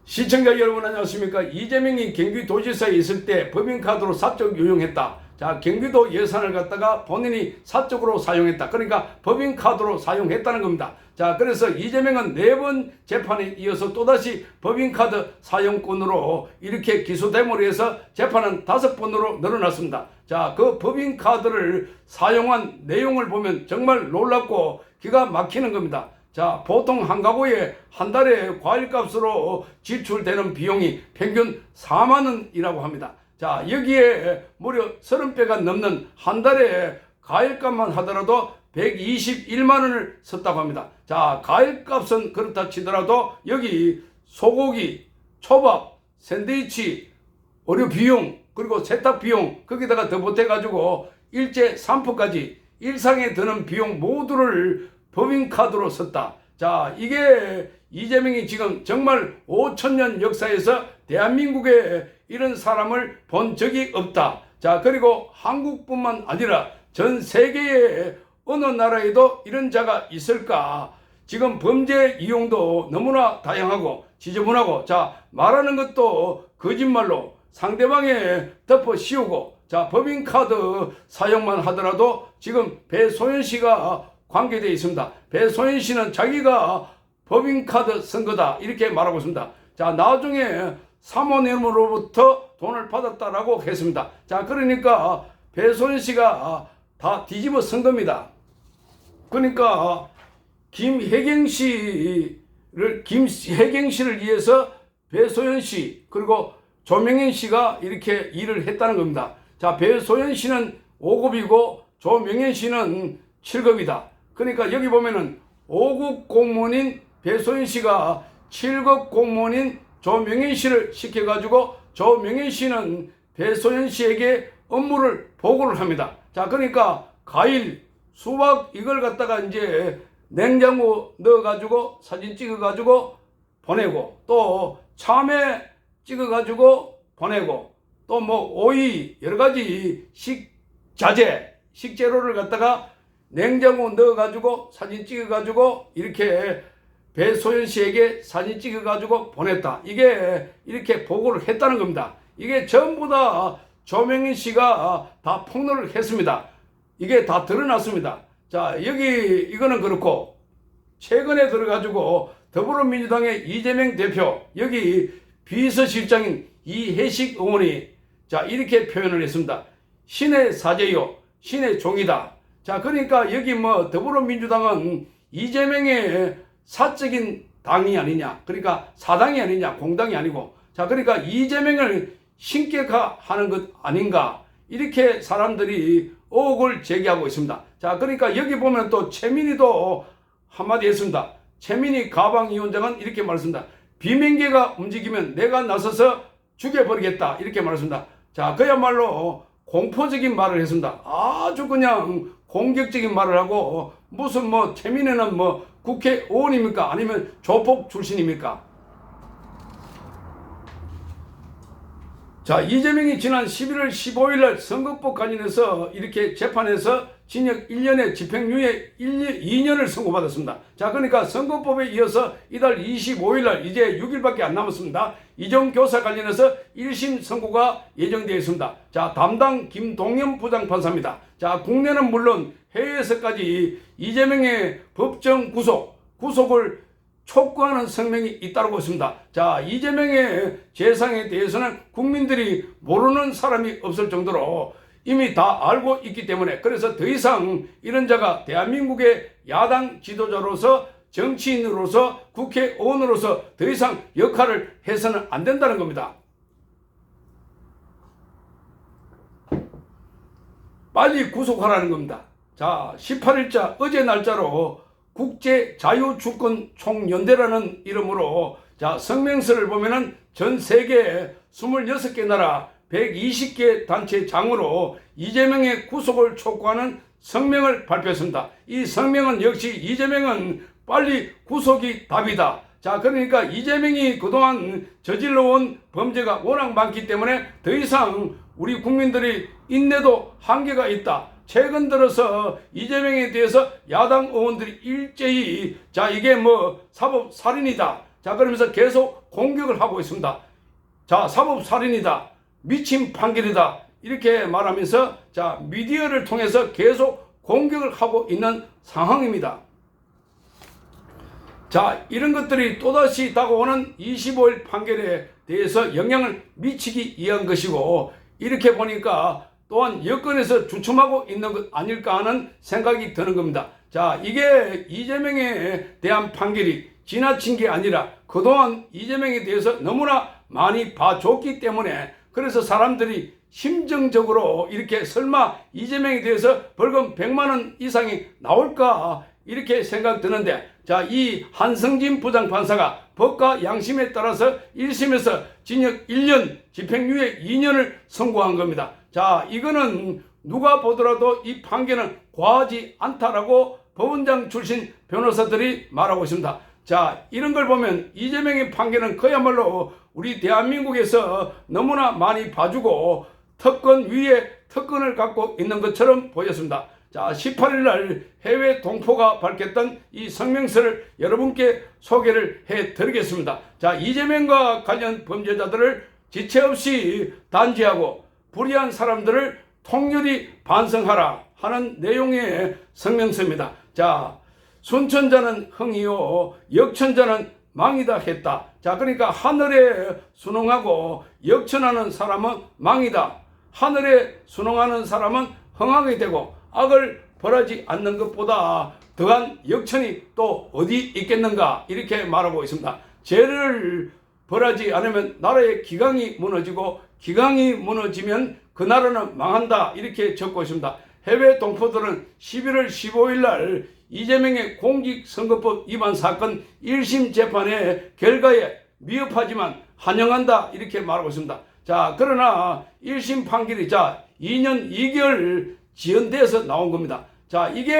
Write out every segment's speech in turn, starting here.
시청자 여러분 안녕하십니까. 이재명이 경기도지사에 있을 때 법인카드로 사적 유용했다. 자, 경기도 예산을 갖다가 본인이 사적으로 사용했다. 그러니까 법인카드로 사용했다는 겁니다. 자, 그래서 이재명은 4번 재판에 이어서 또다시 법인카드 사용권으로 이렇게 기소됨으로 해서 재판은 5번으로 늘어났습니다. 자, 그 법인카드를 사용한 내용을 보면 정말 놀랍고 기가 막히는 겁니다. 자, 보통 한 가구에 한 달에 과일값으로 지출되는 비용이 평균 4만 원이라고 합니다. 자, 여기에 무려 30배가 넘는 한 달에 과일값만 하더라도 121만 원을 썼다고 합니다. 자, 과일값은 그렇다 치더라도 여기 소고기, 초밥, 샌드위치, 의료 비용, 그리고 세탁 비용, 거기다가 더 보태가지고 일제 산포까지 일상에 드는 비용 모두를 법인카드로 썼다. 자, 이게 이재명이 지금 정말 5천년 역사에서 대한민국에 이런 사람을 본 적이 없다. 자, 그리고 한국뿐만 아니라 전 세계의 어느 나라에도 이런 자가 있을까? 지금 범죄 이용도 너무나 다양하고 지저분하고, 자, 말하는 것도 거짓말로 상대방에 덮어 씌우고, 자, 법인카드 사용만 하더라도 지금 배소연 씨가 관계되어 있습니다. 배소연 씨는 자기가 법인카드 쓴 거다 이렇게 말하고 있습니다. 자, 나중에 사모님으로부터 돈을 받았다라고 했습니다. 자, 그러니까 배소연 씨가 다 뒤집어 쓴 겁니다. 그러니까 김혜경 씨를 위해서 배소연 씨 그리고 조명현 씨가 이렇게 일을 했다는 겁니다. 자, 배소연 씨는 5급이고 조명현 씨는 7급이다. 그러니까 여기 보면은 5급 공무원인 배소연 씨가 7급 공무원인 조명현 씨를 시켜가지고 조명현 씨는 배소연 씨에게 업무를 보고를 합니다. 자, 그러니까 과일, 수박 이걸 갖다가 이제 냉장고 넣어가지고 사진 찍어가지고 보내고, 또 참외 찍어가지고 보내고, 또 뭐 오이 여러가지 식재료를 갖다가 냉장고 넣어가지고 사진 찍어가지고 이렇게 배소연 씨에게 사진 찍어가지고 보냈다. 이게 이렇게 보고를 했다는 겁니다. 이게 전부 다 조명현 씨가 다 폭로를 했습니다. 이게 다 드러났습니다. 자, 여기 이거는 그렇고, 최근에 들어가지고 더불어민주당의 이재명 대표, 여기 비서실장인 이해식 의원이 자, 이렇게 표현을 했습니다. 신의 사제요, 신의 종이다. 자, 그러니까 여기 뭐 더불어민주당은 이재명의 사적인 당이 아니냐, 그러니까 사당이 아니냐, 공당이 아니고, 자, 그러니까 이재명을 신격화하는 것 아닌가, 이렇게 사람들이 의혹을 제기하고 있습니다. 자, 그러니까 여기 보면 또 최민희도 한마디 했습니다. 최민희 가방위원장은 이렇게 말했습니다. 비명계가 움직이면 내가 나서서 죽여버리겠다 이렇게 말했습니다. 자, 그야말로 공포적인 말을 했습니다. 아주 그냥 공격적인 말을 하고, 무슨 뭐 최민희는 뭐 국회의원입니까? 아니면 조폭 출신입니까? 자, 이재명이 지난 11월 15일 날 선거법 관련해서 이렇게 재판에서 징역 1년에 집행유예 2년을 선고받았습니다. 자, 그러니까 선거법에 이어서 이달 25일 날 이제 6일밖에 안 남았습니다. 이정교사 관련해서 1심 선고가 예정되어 있습니다. 자, 담당 김동연 부장판사입니다. 자, 국내는 물론 해외에서까지 이재명의 법정 구속을 촉구하는 성명이 잇따르고 있습니다. 자, 이재명의 재상에 대해서는 국민들이 모르는 사람이 없을 정도로 이미 다 알고 있기 때문에, 그래서 더 이상 이런 자가 대한민국의 야당 지도자로서, 정치인으로서, 국회의원으로서 더 이상 역할을 해서는 안 된다는 겁니다. 빨리 구속하라는 겁니다. 자, 18일자 어제 날짜로 국제자유주권 총연대라는 이름으로, 자, 성명서를 보면은 전 세계 26개 나라 120개 단체 장으로 이재명의 구속을 촉구하는 성명을 발표했습니다. 이 성명은 역시 이재명은 빨리 구속이 답이다. 자, 그러니까 이재명이 그동안 저질러온 범죄가 워낙 많기 때문에 더 이상 우리 국민들이 인내도 한계가 있다. 최근 들어서 이재명에 대해서 야당 의원들이 일제히 자, 이게 뭐 사법살인이다, 자, 그러면서 계속 공격을 하고 있습니다. 자, 사법살인이다, 미친 판결이다, 이렇게 말하면서 자, 미디어를 통해서 계속 공격을 하고 있는 상황입니다. 자, 이런 것들이 또다시 다가오는 25일 판결에 대해서 영향을 미치기 위한 것이고, 이렇게 보니까 또한 여권에서 주춤하고 있는 것 아닐까 하는 생각이 드는 겁니다. 자, 이게 이재명에 대한 판결이 지나친 게 아니라 그동안 이재명에 대해서 너무나 많이 봐줬기 때문에, 그래서 사람들이 심정적으로 이렇게 설마 이재명에 대해서 벌금 100만 원 이상이 나올까 이렇게 생각 드는데, 자, 이 한성진 부장판사가 법과 양심에 따라서 1심에서 징역 1년, 집행유예 2년을 선고한 겁니다. 자, 이거는 누가 보더라도 이 판결은 과하지 않다라고 법원장 출신 변호사들이 말하고 있습니다. 자, 이런 걸 보면 이재명의 판결은 그야말로 우리 대한민국에서 너무나 많이 봐주고 특권 위에 특권을 갖고 있는 것처럼 보였습니다. 자, 18일 날 해외 동포가 밝혔던 이 성명서를 여러분께 소개를 해 드리겠습니다. 자, 이재명과 관련 범죄자들을 지체 없이 단죄하고 불의한 사람들을 통렬히 반성하라 하는 내용의 성명서입니다. 자, 순천자는 흥이요 역천자는 망이다 했다. 자, 그러니까 하늘에 순응하고 역천하는 사람은 망이다, 하늘에 순응하는 사람은 흥하게 되고 악을 벌하지 않는 것보다 더한 역천이 또 어디 있겠는가 이렇게 말하고 있습니다. 죄를 벌하지 않으면 나라의 기강이 무너지고 기강이 무너지면 그 나라는 망한다 이렇게 적고 있습니다. 해외 동포들은 11월 15일 날 이재명의 공직선거법 위반 사건 1심 재판의 결과에 미흡하지만 환영한다 이렇게 말하고 있습니다. 자, 그러나 1심 판결이 자 2년 2개월 지연돼서 나온 겁니다. 자, 이게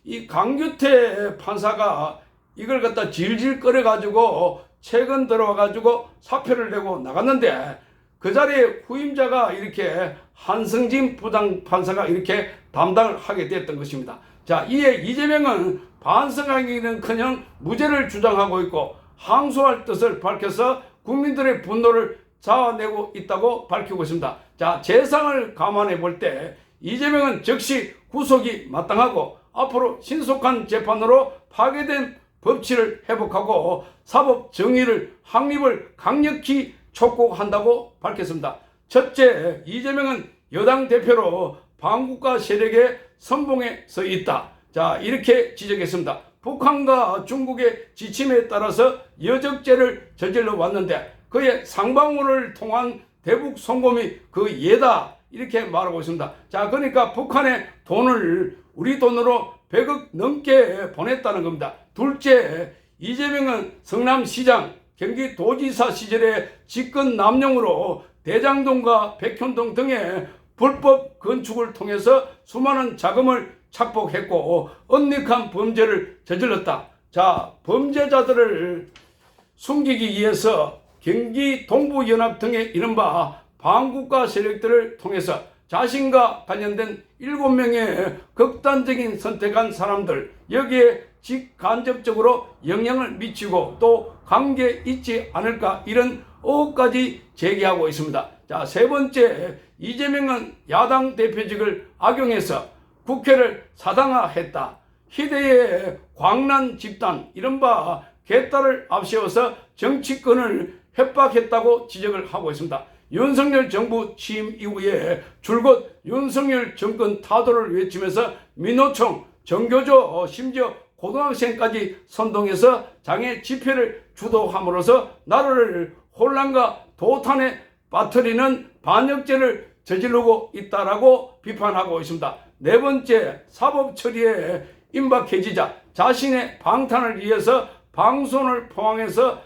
이 강규태 판사가 이걸 갖다 질질 끌어가지고 최근 들어와가지고 사표를 내고 나갔는데, 그 자리에 후임자가 이렇게 한성진 부장판사가 이렇게 담당을 하게 됐던 것입니다. 자, 이에 이재명은 반성하기는커녕 무죄를 주장하고 있고 항소할 뜻을 밝혀서 국민들의 분노를 자아내고 있다고 밝히고 있습니다. 자, 재상을 감안해 볼 때 이재명은 즉시 구속이 마땅하고 앞으로 신속한 재판으로 파괴된 법치를 회복하고 사법 정의를 확립을 강력히 촉구한다고 밝혔습니다. 첫째, 이재명은 여당 대표로 반국가 세력의 선봉에 서 있다. 자, 이렇게 지적했습니다. 북한과 중국의 지침에 따라서 여적죄를 저질러 왔는데 그의 상방울을 통한 대북 송금이 그 예다 이렇게 말하고 있습니다. 자, 그러니까 북한의 돈을 우리 돈으로 100억 넘게 보냈다는 겁니다. 둘째, 이재명은 성남시장, 경기도지사 시절에 직권 남용으로 대장동과 백현동 등의 불법 건축을 통해서 수많은 자금을 착복했고 은닉한 범죄를 저질렀다. 자, 범죄자들을 숨기기 위해서 경기 동부연합 등의 이른바 반국가 세력들을 통해서 자신과 관련된 7명의 극단적인 선택한 사람들, 여기에 직간접적으로 영향을 미치고 또 관계 있지 않을까 이런 의혹까지 제기하고 있습니다. 자, 세 번째, 이재명은 야당 대표직을 악용해서 국회를 사당화했다. 희대의 광란 집단 이른바 개딸을 앞세워서 정치권을 협박했다고 지적을 하고 있습니다. 윤석열 정부 취임 이후에 줄곧 윤석열 정권 타도를 외치면서 민노총, 정교조, 심지어 고등학생까지 선동해서 장애 집회를 주도함으로써 나라를 혼란과 도탄에 빠뜨리는 반역죄를 저지르고 있다라고 비판하고 있습니다. 네 번째, 사법 처리에 임박해지자 자신의 방탄을 위해서 방송을 포함해서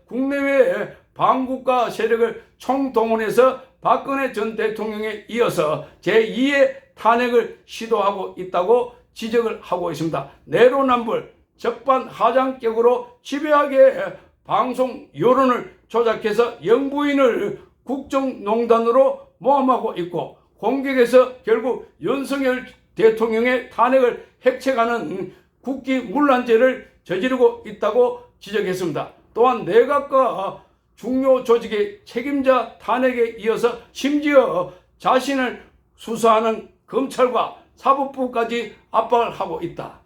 국내외 반국가 세력을 총동원해서 박근혜 전 대통령에 이어서 제2의 탄핵을 시도하고 있다고 지적을 하고 있습니다. 내로남불, 적반하장격으로 집요하게 방송 여론을 조작해서 영부인을 국정농단으로 모함하고 있고 공격해서 결국 윤석열 대통령의 탄핵을 획책하는 국기문란죄를 저지르고 있다고 지적했습니다. 또한 내각과 중요 조직의 책임자 탄핵에 이어서 심지어 자신을 수사하는 검찰과 사법부까지 압박을 하고 있다.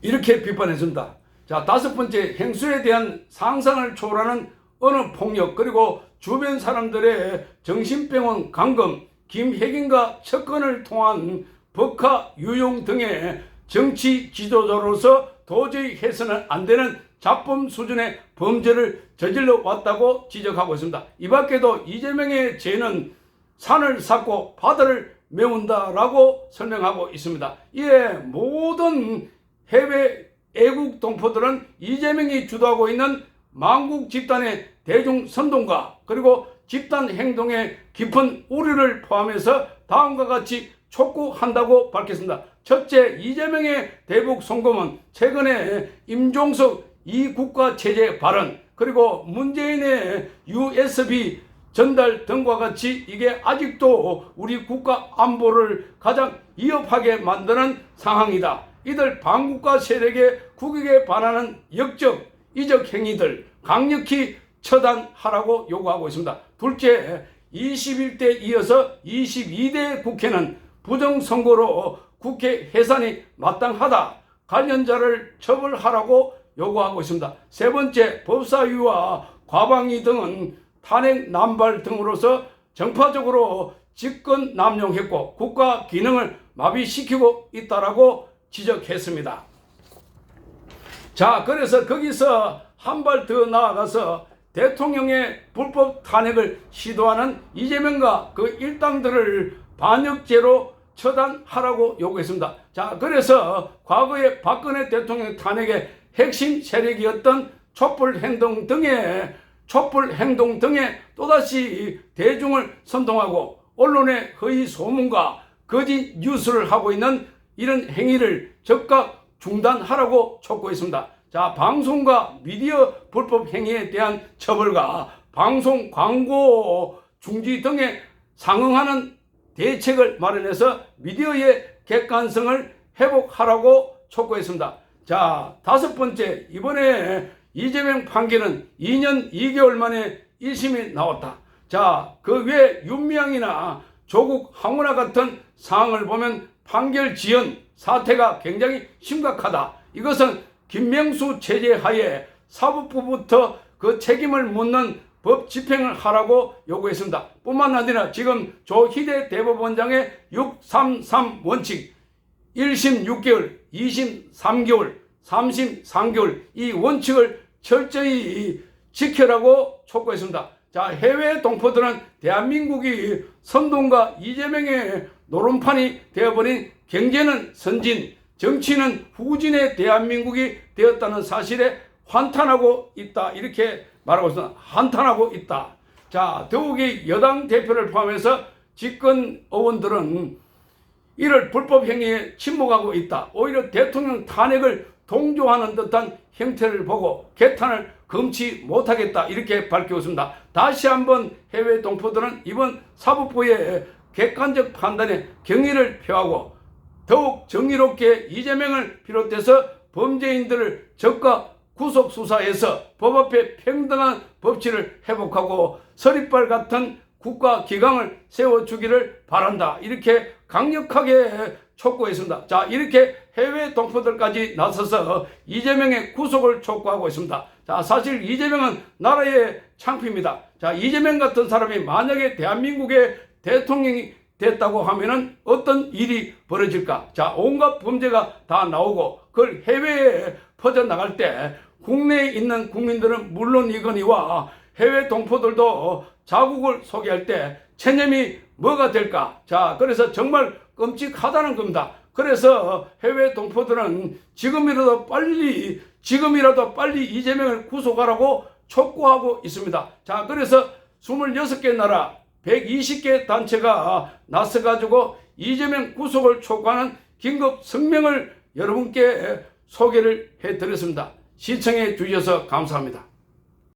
이렇게 비판했습니다. 자, 다섯 번째, 행수에 대한 상상을 초월하는 언어 폭력, 그리고 주변 사람들의 정신병원 감금, 김혜경과 접근을 통한 법화 유용 등의 정치 지도자로서 도저히 해서는 안 되는 자범 수준의 범죄를 저질러 왔다고 지적하고 있습니다. 이 밖에도 이재명의 죄는 산을 쌓고 바다를 메운다라고 설명하고 있습니다. 이에 모든 해외 애국 동포들은 이재명이 주도하고 있는 망국 집단의 대중 선동과 그리고 집단 행동의 깊은 우려를 포함해서 다음과 같이 촉구한다고 밝혔습니다. 첫째, 이재명의 대북 송금은 최근에 임종석 이국가체제 발언, 그리고 문재인의 USB 전달 등과 같이 이게 아직도 우리 국가 안보를 가장 위협하게 만드는 상황이다. 이들 반국가 세력의 국익에 반하는 역적, 이적 행위들 강력히 처단하라고 요구하고 있습니다. 둘째, 21대 이어서 22대 국회는 부정선거로 국회 해산이 마땅하다. 관련자를 처벌하라고 요구하고 있습니다. 세 번째, 법사위와 과방위 등은 탄핵 남발 등으로서 정파적으로 직권 남용했고 국가 기능을 마비시키고 있다라고 지적했습니다. 자, 그래서 거기서 한 발 더 나아가서 대통령의 불법 탄핵을 시도하는 이재명과 그 일당들을 반역죄로 처단하라고 요구했습니다. 자, 그래서 과거에 박근혜 대통령 탄핵의 핵심 세력이었던 촛불행동 등에 또다시 대중을 선동하고 언론의 허위 소문과 거짓 뉴스를 하고 있는 이런 행위를 즉각 중단하라고 촉구했습니다. 자, 방송과 미디어 불법 행위에 대한 처벌과 방송 광고 중지 등에 상응하는 대책을 마련해서 미디어의 객관성을 회복하라고 촉구했습니다. 자, 다섯 번째, 이번에 이재명 판결은 2년 2개월 만에 1심이 나왔다. 자, 그 외 윤미향이나 조국 황운하 같은 사항을 보면 판결 지연 사태가 굉장히 심각하다. 이것은 김명수 체제 하에 사법부부터 그 책임을 묻는 법 집행을 하라고 요구했습니다. 뿐만 아니라 지금 조희대 대법원장의 633 원칙 1심 6개월, 2심 3개월, 3심 3개월 이 원칙을 철저히 지켜라고 촉구했습니다. 자, 해외 동포들은 대한민국이 선동과 이재명의 노름판이 되어버린 경제는 선진, 정치는 후진의 대한민국이 되었다는 사실에 환탄하고 있다. 이렇게 말하고 있습니다. 한탄하고 있다. 자, 더욱이 여당 대표를 포함해서 집권 의원들은 이를 불법 행위에 침묵하고 있다. 오히려 대통령 탄핵을 동조하는 듯한 형태를 보고 개탄을 금치 못하겠다. 이렇게 밝혔습니다. 다시 한번 해외 동포들은 이번 사법부의 객관적 판단에 경의를 표하고 더욱 정의롭게 이재명을 비롯해서 범죄인들을 적극 구속 수사해서 법 앞에 평등한 법치를 회복하고 서리빨 같은 국가 기강을 세워주기를 바란다. 이렇게 강력하게 촉구했습니다. 자, 이렇게 해외 동포들까지 나서서 이재명의 구속을 촉구하고 있습니다. 자, 사실 이재명은 나라의 창피입니다. 자, 이재명 같은 사람이 만약에 대한민국의 대통령이 됐다고 하면은 어떤 일이 벌어질까? 자, 온갖 범죄가 다 나오고 그걸 해외에 퍼져나갈 때 국내에 있는 국민들은 물론이거니와 해외 동포들도 자국을 소개할 때 체념이 뭐가 될까? 자, 그래서 정말 끔찍하다는 겁니다. 그래서 해외 동포들은 지금이라도 빨리 이재명을 구속하라고 촉구하고 있습니다. 자, 그래서 26개 나라 120개 단체가 나서가지고 이재명 구속을 촉구하는 긴급 성명을 여러분께 소개를 해드렸습니다. 시청해 주셔서 감사합니다.